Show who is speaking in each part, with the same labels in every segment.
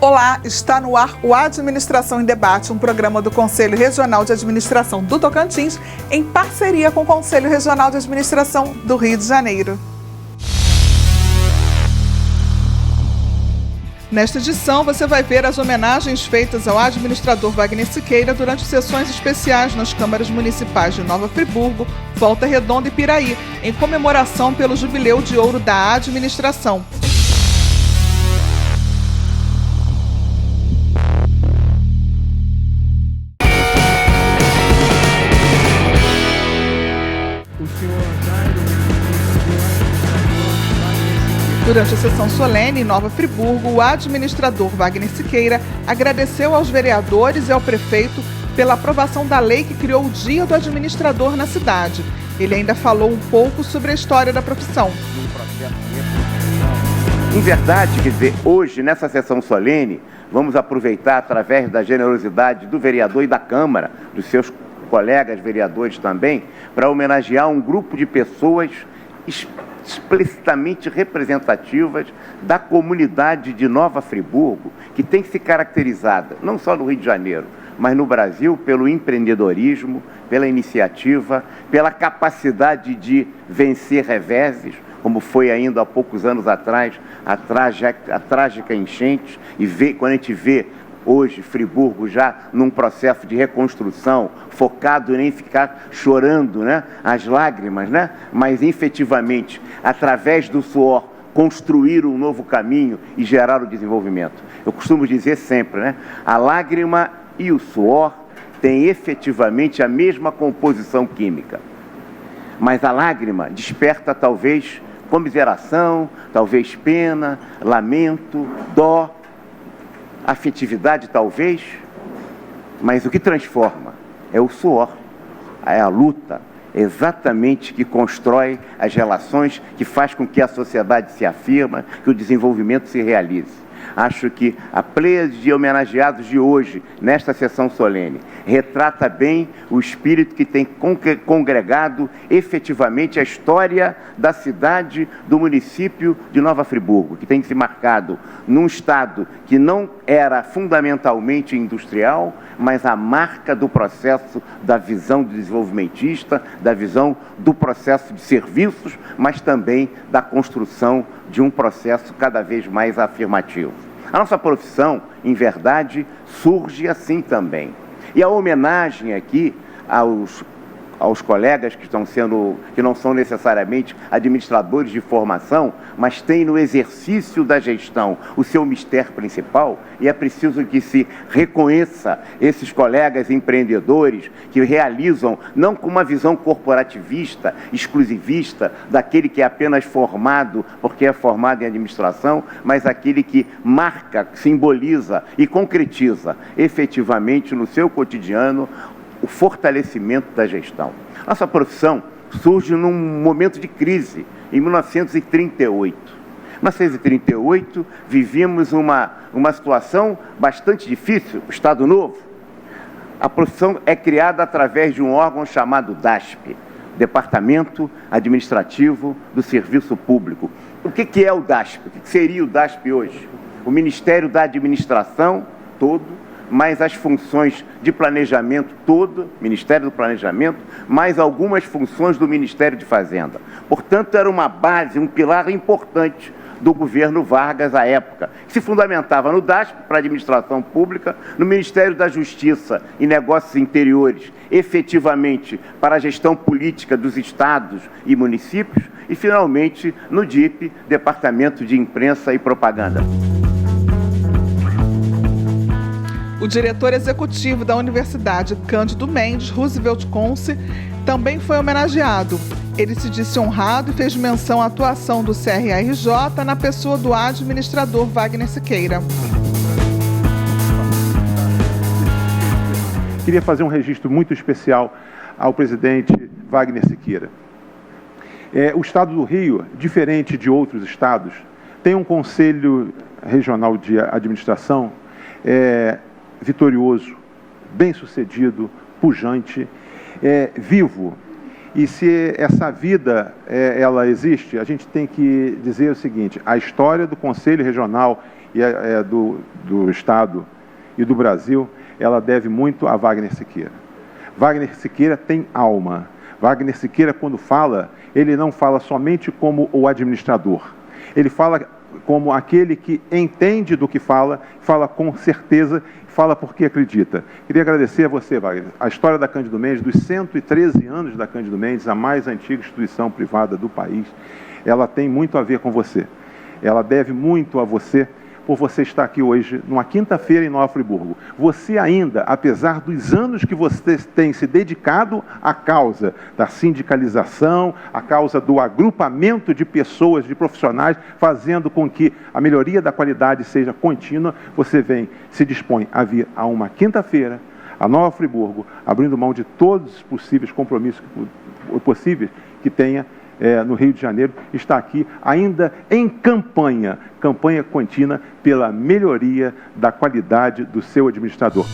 Speaker 1: Olá, está no ar o Administração em Debate, um programa do Conselho Regional de Administração do Tocantins, em parceria com o Conselho Regional de Administração do Rio de Janeiro. Nesta edição, você vai ver as homenagens feitas ao administrador Wagner Siqueira durante sessões especiais nas câmaras municipais de Nova Friburgo, Volta Redonda e Piraí, em comemoração pelo Jubileu de Ouro da Administração. Durante a sessão solene em Nova Friburgo, o administrador Wagner Siqueira agradeceu aos vereadores e ao prefeito pela aprovação da lei que criou o Dia do Administrador na cidade. Ele ainda falou um pouco sobre a história da profissão.
Speaker 2: Em verdade, quer dizer, hoje, nessa sessão solene, vamos aproveitar, através da generosidade do vereador e da Câmara, dos seus colegas vereadores também, para homenagear um grupo de pessoas explicitamente representativas da comunidade de Nova Friburgo, que tem se caracterizada, não só no Rio de Janeiro, mas no Brasil, pelo empreendedorismo, pela iniciativa, pela capacidade de vencer reveses, como foi ainda há poucos anos atrás, a trágica enchente, e quando a gente vê hoje Friburgo já num processo de reconstrução, focado em nem ficar chorando, né, as lágrimas, né, mas efetivamente, através do suor, construir um novo caminho e gerar o desenvolvimento. Eu costumo dizer sempre, né, a lágrima e o suor têm efetivamente a mesma composição química, mas a lágrima desperta talvez comiseração, talvez pena, lamento, dó, afetividade talvez, mas o que transforma é o suor, é a luta, exatamente que constrói as relações, que faz com que a sociedade se afirma, que o desenvolvimento se realize. Acho que a pleiade de homenageados de hoje, nesta sessão solene, retrata bem o espírito que tem congregado efetivamente a história da cidade, do município de Nova Friburgo, que tem se marcado num estado que não era fundamentalmente industrial, mas a marca do processo da visão desenvolvimentista, da visão do processo de serviços, mas também da construção de um processo cada vez mais afirmativo. A nossa profissão, em verdade, surge assim também. E a homenagem aqui aos colegas que não são necessariamente administradores de formação, mas têm no exercício da gestão o seu mistério principal, e é preciso que se reconheça esses colegas empreendedores que realizam, não com uma visão corporativista, exclusivista, daquele que é apenas formado porque é formado em administração, mas aquele que marca, simboliza e concretiza efetivamente no seu cotidiano o fortalecimento da gestão. Nossa profissão surge num momento de crise, em 1938. Em 1938, vivíamos uma situação bastante difícil, o Estado Novo. A profissão é criada através de um órgão chamado DASP, Departamento Administrativo do Serviço Público. O que é o DASP? O que seria o DASP hoje? O Ministério da Administração todo, mais as funções de planejamento todo, Ministério do Planejamento, mais algumas funções do Ministério de Fazenda. Portanto, era uma base, um pilar importante do governo Vargas à época, que se fundamentava no DASP, para a administração pública, no Ministério da Justiça e Negócios Interiores, efetivamente para a gestão política dos estados e municípios, e, finalmente, no DIP, Departamento de Imprensa e Propaganda.
Speaker 1: O diretor executivo da Universidade Cândido Mendes, Roosevelt Conce, também foi homenageado. Ele se disse honrado e fez menção à atuação do CRRJ na pessoa do administrador Wagner Siqueira.
Speaker 3: Queria fazer um registro muito especial ao presidente Wagner Siqueira. O Estado do Rio, diferente de outros estados, tem um Conselho Regional de Administração vitorioso, bem-sucedido, pujante, vivo. E se essa vida ela existe, a gente tem que dizer o seguinte: a história do Conselho Regional do Estado e do Brasil, ela deve muito a Wagner Siqueira. Wagner Siqueira tem alma. Wagner Siqueira, quando fala, ele não fala somente como o administrador. Ele fala como aquele que entende do que fala com certeza, fala porque acredita. Queria agradecer a você, Wagner. A história da Cândido Mendes, dos 113 anos da Cândido Mendes, a mais antiga instituição privada do país, ela tem muito a ver com você. Ela deve muito a você, por você estar aqui hoje, numa quinta-feira em Nova Friburgo. Você ainda, apesar dos anos que você tem se dedicado à causa da sindicalização, à causa do agrupamento de pessoas, de profissionais, fazendo com que a melhoria da qualidade seja contínua, você se dispõe a vir a uma quinta-feira, a Nova Friburgo, abrindo mão de todos os possíveis compromissos possíveis que tenha no Rio de Janeiro, está aqui ainda em campanha contínua pela melhoria da qualidade do seu administrador.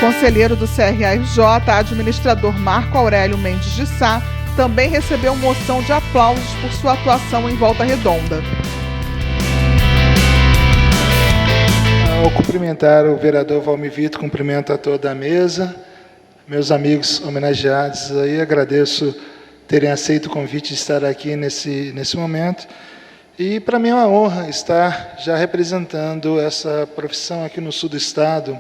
Speaker 1: Conselheiro do CRARJ, administrador Marco Aurélio Mendes de Sá, também recebeu moção de aplausos por sua atuação em Volta Redonda.
Speaker 4: Ao cumprimentar o vereador Valmir Vitor, cumprimento a toda a mesa, meus amigos homenageados, aí agradeço terem aceito o convite de estar aqui nesse momento. E para mim é uma honra estar já representando essa profissão aqui no sul do estado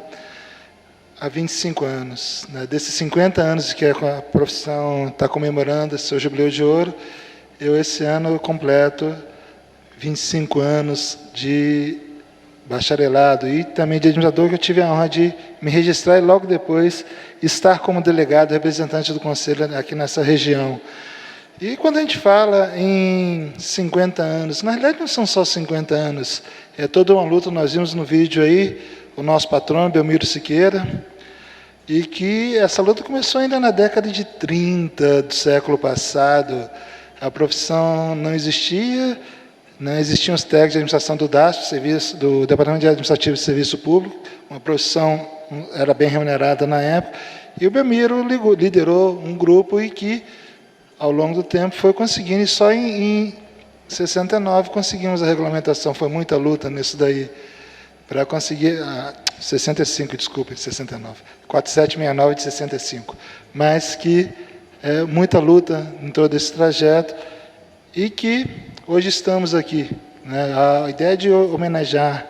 Speaker 4: há 25 anos. Desses 50 anos que a profissão está comemorando seu jubileu de ouro, eu esse ano completo 25 anos de bacharelado e também de administrador, que eu tive a honra de me registrar e logo depois estar como delegado representante do Conselho aqui nessa região. E quando a gente fala em 50 anos, na realidade não são só 50 anos, é toda uma luta. Nós vimos no vídeo aí o nosso patrono, Belmiro Siqueira, e que essa luta começou ainda na década de 30 do século passado. A profissão não existia, não existiam os técnicos de administração do DASP, do Departamento de Administrativo e Serviço Público, uma profissão era bem remunerada na época, e o Belmiro liderou um grupo e que, ao longo do tempo, foi conseguindo, e só em 69 conseguimos a regulamentação, foi muita luta nisso daí, para conseguir, 65, desculpe, 69, 4769 de 65, mas que muita luta em todo esse trajeto, e que hoje estamos aqui. A ideia de homenagear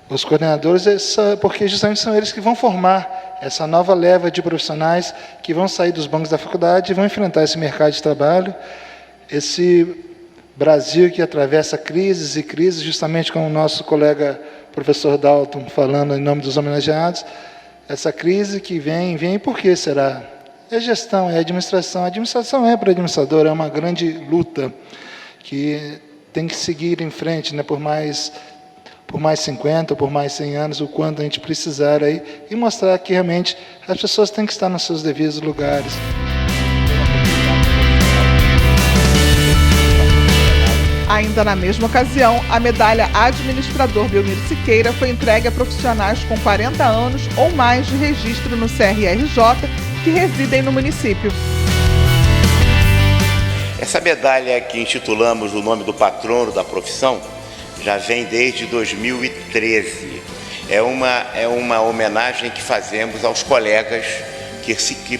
Speaker 4: os coordenadores é porque justamente são eles que vão formar essa nova leva de profissionais que vão sair dos bancos da faculdade e vão enfrentar esse mercado de trabalho, esse Brasil que atravessa crises e crises, justamente como o nosso colega professor Dalton falando em nome dos homenageados, essa crise que vem, e por que será? É gestão, é administração. A administração para o administrador é uma grande luta que tem que seguir em frente, por mais 50, por mais 100 anos, o quanto a gente precisar aí, e mostrar que realmente as pessoas têm que estar nos seus devidos lugares.
Speaker 1: Ainda na mesma ocasião, a medalha Administrador Belmiro Siqueira foi entregue a profissionais com 40 anos ou mais de registro no CRRJ que residem no município.
Speaker 5: Essa medalha que intitulamos o nome do patrono da profissão já vem desde 2013. É uma homenagem que fazemos aos colegas que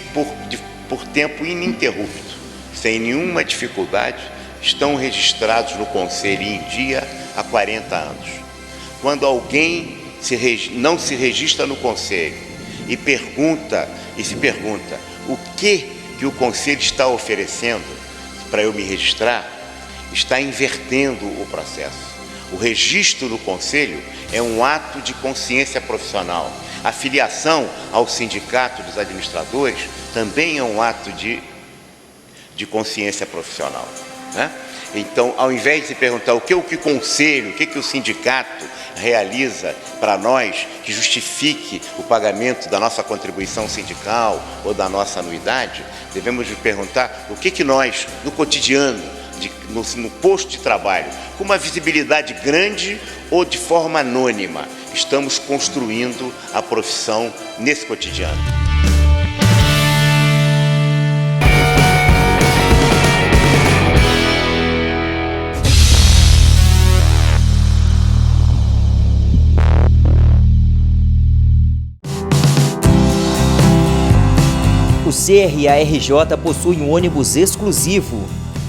Speaker 5: por tempo ininterrupto, sem nenhuma dificuldade, estão registrados no Conselho em dia há 40 anos. Quando alguém não se registra no Conselho e se pergunta o que o Conselho está oferecendo para eu me registrar, está invertendo o processo. O registro no Conselho é um ato de consciência profissional. A filiação ao Sindicato dos Administradores também é um ato de consciência profissional, né? Então, ao invés de se perguntar o que o Conselho, o que o sindicato realiza para nós que justifique o pagamento da nossa contribuição sindical ou da nossa anuidade, devemos perguntar o que nós, no cotidiano, no posto de trabalho, com uma visibilidade grande ou de forma anônima, estamos construindo a profissão nesse cotidiano.
Speaker 6: O CRA-RJ possui um ônibus exclusivo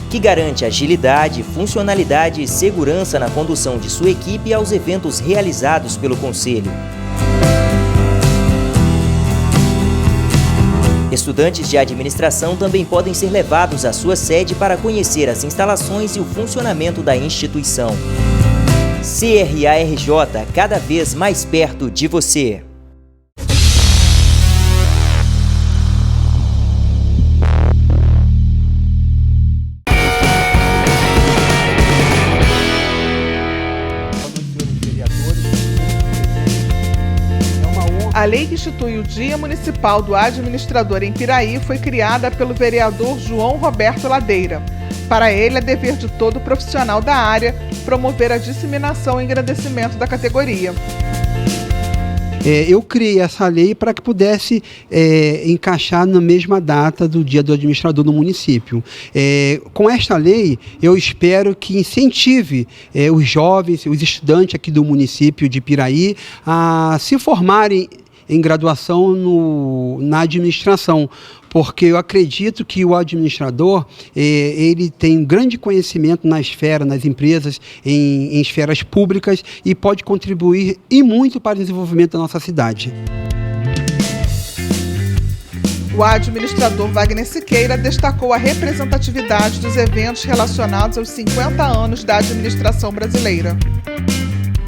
Speaker 6: que garante agilidade, funcionalidade e segurança na condução de sua equipe aos eventos realizados pelo Conselho. Estudantes de administração também podem ser levados à sua sede para conhecer as instalações e o funcionamento da instituição. CRA-RJ, cada vez mais perto de você.
Speaker 1: A lei que institui o Dia Municipal do Administrador em Piraí foi criada pelo vereador João Roberto Ladeira. Para ele, é dever de todo profissional da área promover a disseminação e engrandecimento da categoria.
Speaker 7: Eu criei essa lei para que pudesse encaixar na mesma data do Dia do Administrador no município. Com esta lei, eu espero que incentive os jovens, os estudantes aqui do município de Piraí a se formarem em graduação na administração, porque eu acredito que o administrador ele tem grande conhecimento na esfera, nas empresas, em esferas públicas e pode contribuir e muito para o desenvolvimento da nossa cidade.
Speaker 1: O administrador Wagner Siqueira destacou a representatividade dos eventos relacionados aos 50 anos da administração brasileira.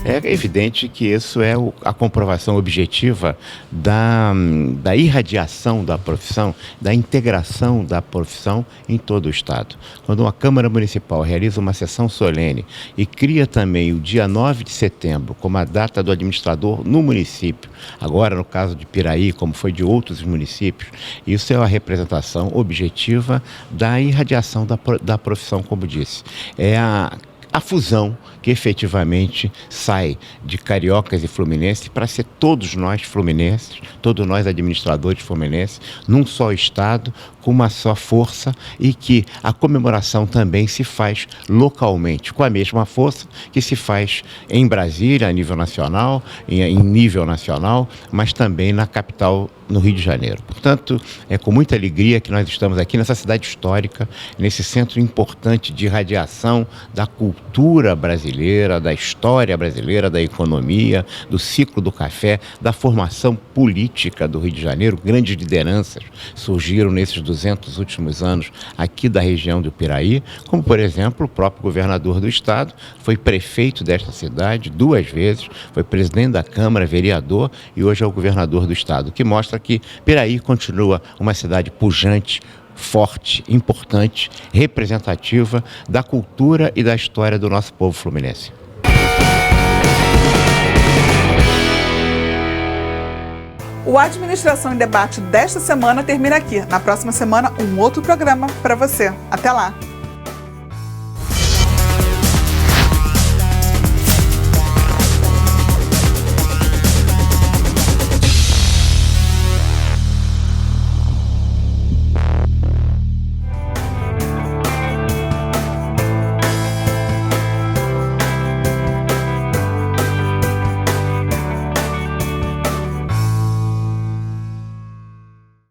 Speaker 2: É evidente que isso é a comprovação objetiva da irradiação da profissão, da integração da profissão em todo o Estado. Quando uma Câmara Municipal realiza uma sessão solene e cria também o dia 9 de setembro como a data do administrador no município, agora no caso de Piraí, como foi de outros municípios, isso é uma representação objetiva da irradiação da profissão, como disse. É a fusão que efetivamente sai de cariocas e fluminenses para ser todos nós fluminenses, todos nós administradores fluminenses, num só estado, com uma só força, e que a comemoração também se faz localmente, com a mesma força que se faz em Brasília, a nível nacional, em nível nacional, mas também na capital, no Rio de Janeiro. Portanto, é com muita alegria que nós estamos aqui nessa cidade histórica, nesse centro importante de irradiação da cultura brasileira, da história brasileira, da economia, do ciclo do café, da formação política do Rio de Janeiro. Grandes lideranças surgiram nesses 200 últimos anos aqui da região do Piraí, como, por exemplo, o próprio governador do estado, foi prefeito desta cidade 2 vezes, foi presidente da Câmara, vereador e hoje é o governador do estado, o que mostra que Piraí continua uma cidade pujante, forte, importante, representativa da cultura e da história do nosso povo fluminense.
Speaker 1: O Administração em Debate desta semana termina aqui. Na próxima semana, um outro programa para você. Até lá!